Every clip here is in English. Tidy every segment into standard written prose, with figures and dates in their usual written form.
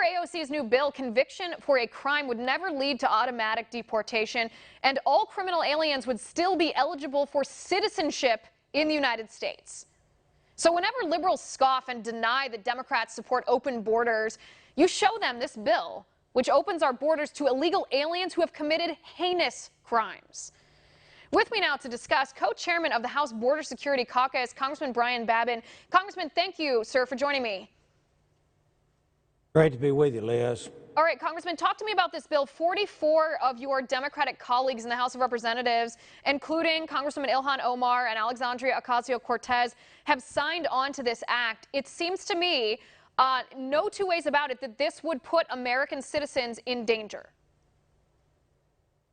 AOC's new bill, conviction for a crime would never lead to automatic deportation, and all criminal aliens would still be eligible for citizenship in the United States. So whenever liberals scoff and deny that Democrats support open borders, you show them this bill, which opens our borders to illegal aliens who have committed heinous crimes. With me now to discuss, co-chairman of the House Border Security Caucus, Congressman Brian Babin. Congressman, thank you, sir, for joining me. Great to be with you, Liz. All right, Congressman, talk to me about this bill. 44 of your Democratic colleagues in the House of Representatives, including Congresswoman Ilhan Omar and Alexandria Ocasio-Cortez, have signed on to this act. It seems to me, no two ways about it, that this would put American citizens in danger.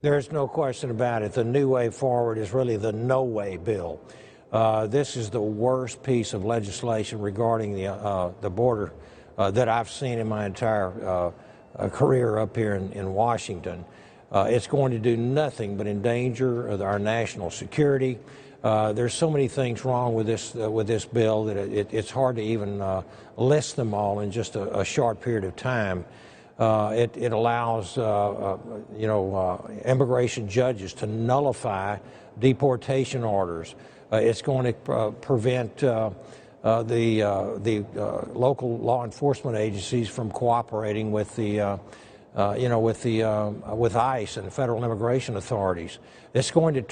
There's no question about it. The new way forward is really the no way bill. This is the worst piece of legislation regarding the border that I've seen in my entire career up here in Washington. It's going to do nothing but endanger our national security. There's so many things wrong with this bill that it's hard to even list them all in just a short period of time. It allows, immigration judges to nullify deportation orders. It's going to prevent the local law enforcement agencies from cooperating with with ICE and federal immigration authorities. It's going to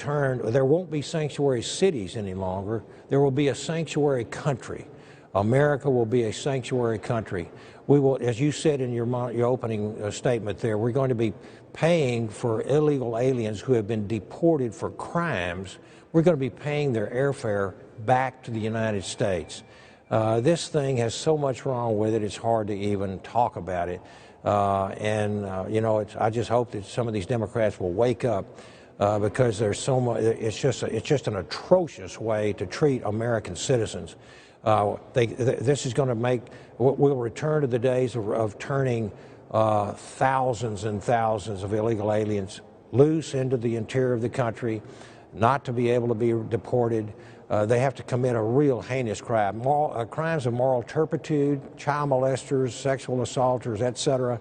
there won't be sanctuary cities any longer. There will be a sanctuary country. America will be a sanctuary country. We will, as you said in your opening statement there, we're going to be paying for illegal aliens who have been deported for crimes. We're going to be paying their airfare back to the United States. This thing has so much wrong with it, it's hard to even talk about it. I just hope that some of these Democrats will wake up because there's so much. It's just an atrocious way to treat American citizens. This is going to make. We'll return to the days of turning thousands and thousands of illegal aliens loose into the interior of the country, not to be able to be deported. They have to commit a real heinous crime. Crimes of moral turpitude, child molesters, sexual assaulters, etc.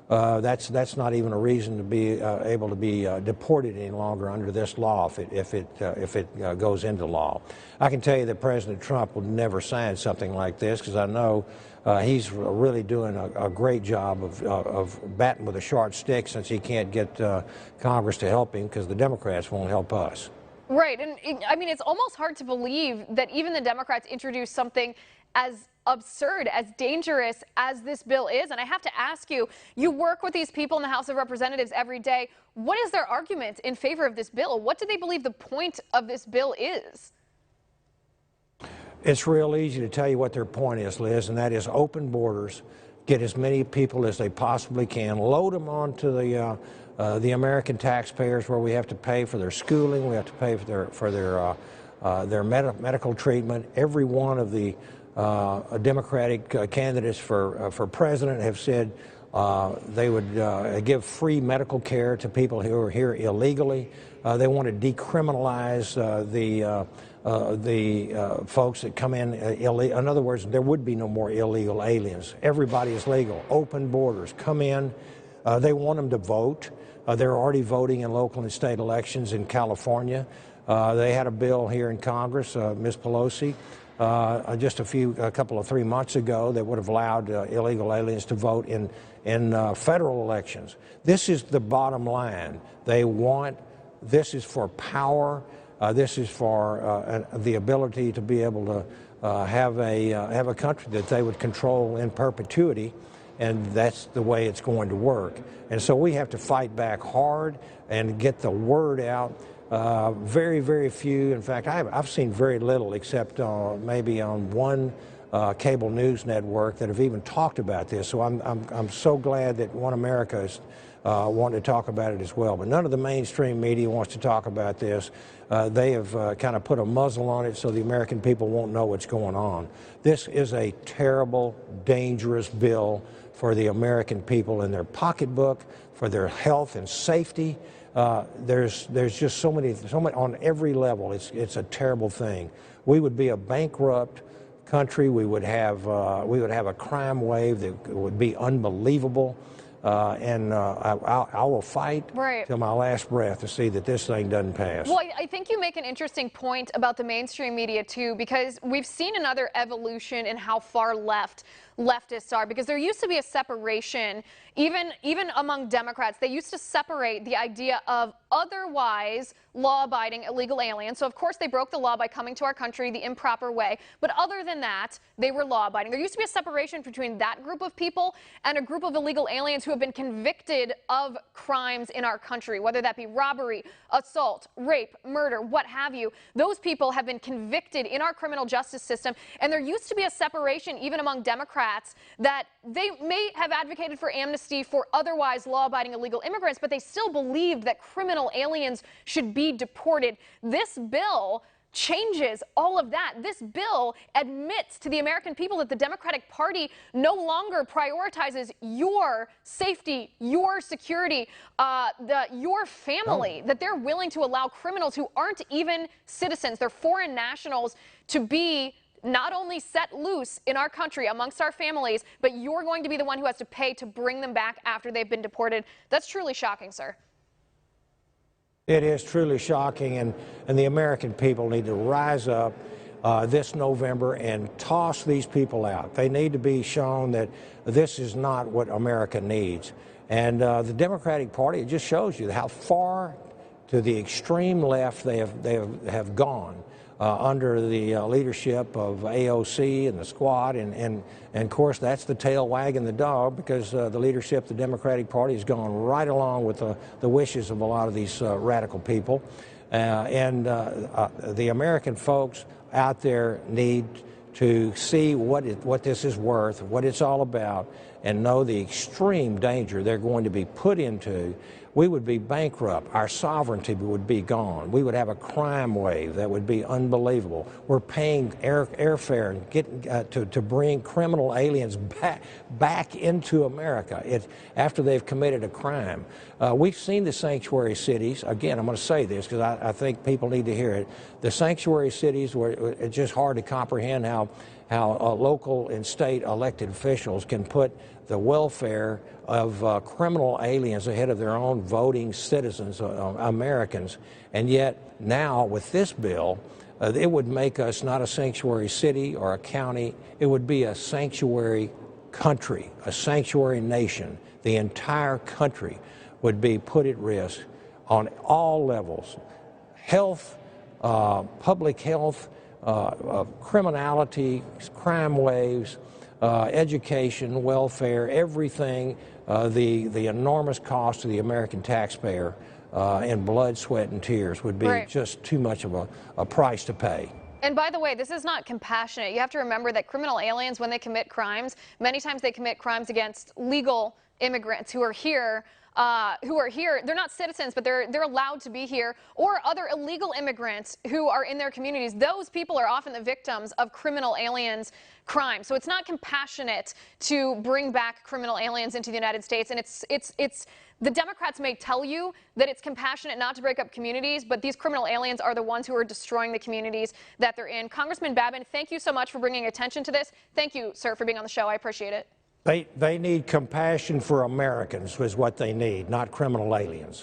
That's not even a reason to be able to be deported any longer under this law if it goes into law. I can tell you that President Trump will never sign something like this because I know he's really doing a great job of batting with a short stick since he can't get Congress to help him because the Democrats won't help us. Right, and it's almost hard to believe that even the Democrats introduced something as absurd, as dangerous as this bill is. And I have to ask you, you work with these people in the House of Representatives every day. What is their argument in favor of this bill? What do they believe the point of this bill is? It's real easy to tell you what their point is, Liz, and that is open borders, get as many people as they possibly can, load them onto the American taxpayers where we have to pay for their schooling, we have to pay for their medical treatment. Every one of the Democratic candidates for president have said they would give free medical care to people who are here illegally. They want to decriminalize the folks that come in illegal. In other words, there would be no more illegal aliens. Everybody is legal. Open borders. Come in. They want them to vote. They're already voting in local and state elections in California. They had a bill here in Congress, Ms. Pelosi, just a couple of 3 months ago that would have allowed illegal aliens to vote in federal elections. This is the bottom line. This is for power. This is for the ability to be able to have a country that they would control in perpetuity. And that's the way it's going to work. And so we have to fight back hard and get the word out. Very, very few. In fact, I've seen very little except maybe on one cable news network that have even talked about this. So I'm so glad that One America is wanting to talk about it as well. But none of the mainstream media wants to talk about this. They have kind of put a muzzle on it so the American people won't know what's going on. This is a terrible, dangerous bill for the American people in their pocketbook, for their health and safety. There's just so many on every level. It's a terrible thing. We would be a bankrupt country. We would have a crime wave that would be unbelievable. I will fight till my last breath to see that this thing doesn't pass. Well, I think you make an interesting point about the mainstream media, too, because we've seen another evolution in how far leftists are, because there used to be a separation, even among Democrats. They used to separate the idea of otherwise law-abiding illegal aliens. So, of course, they broke the law by coming to our country the improper way. But other than that, they were law-abiding. There used to be a separation between that group of people and a group of illegal aliens who have been convicted of crimes in our country, whether that be robbery, assault, rape, murder, what have you. Those people have been convicted in our criminal justice system. And there used to be a separation even among Democrats that they may have advocated for amnesty for otherwise law-abiding illegal immigrants, but they still believed that criminal aliens should be deported. This bill changes all of that. This bill admits to the American people that the Democratic Party no longer prioritizes your safety, your security, your family, that they're willing to allow criminals who aren't even citizens, they're foreign nationals, to be not only set loose in our country amongst our families, but you're going to be the one who has to pay to bring them back after they've been deported. That's truly shocking, sir. It is truly shocking, and the American people need to rise up this November and toss these people out. They need to be shown that this is not what America needs. And the Democratic Party, it just shows you how far to the extreme left they have gone under the leadership of AOC and the Squad, and of course that's the tail wagging the dog, because the leadership of the Democratic Party has gone right along with the wishes of a lot of these radical people, the American folks out there need to see what this is worth, what it's all about, and know the extreme danger they're going to be put into. We would be bankrupt. Our sovereignty would be gone. We would have a crime wave that would be unbelievable. We're paying airfare and getting to bring criminal aliens back into America after they've committed a crime. We've seen the sanctuary cities. Again, I'm going to say this because I think people need to hear it. The sanctuary cities, where it's just hard to comprehend how local and state elected officials can put the welfare of criminal aliens ahead of their own voting citizens, Americans. And yet now with this bill, it would make us not a sanctuary city or a county. It would be a sanctuary country, a sanctuary nation. The entire country would be put at risk on all levels: health, public health, criminality, crime waves, education, welfare, everything, the enormous cost to the American taxpayer in blood, sweat, and tears would be just too much of a price to pay. And by the way, this is not compassionate. You have to remember that criminal aliens, when they commit crimes, many times they commit crimes against legal immigrants who are here. They're not citizens, but they're allowed to be here, or other illegal immigrants who are in their communities. Those people are often the victims of criminal aliens' crime. So it's not compassionate to bring back criminal aliens into the United States. And it's the Democrats may tell you that it's compassionate not to break up communities, but these criminal aliens are the ones who are destroying the communities that they're in. Congressman Babin, thank you so much for bringing attention to this. Thank you, sir, for being on the show. I appreciate it. They need compassion for Americans is what they need, not criminal aliens.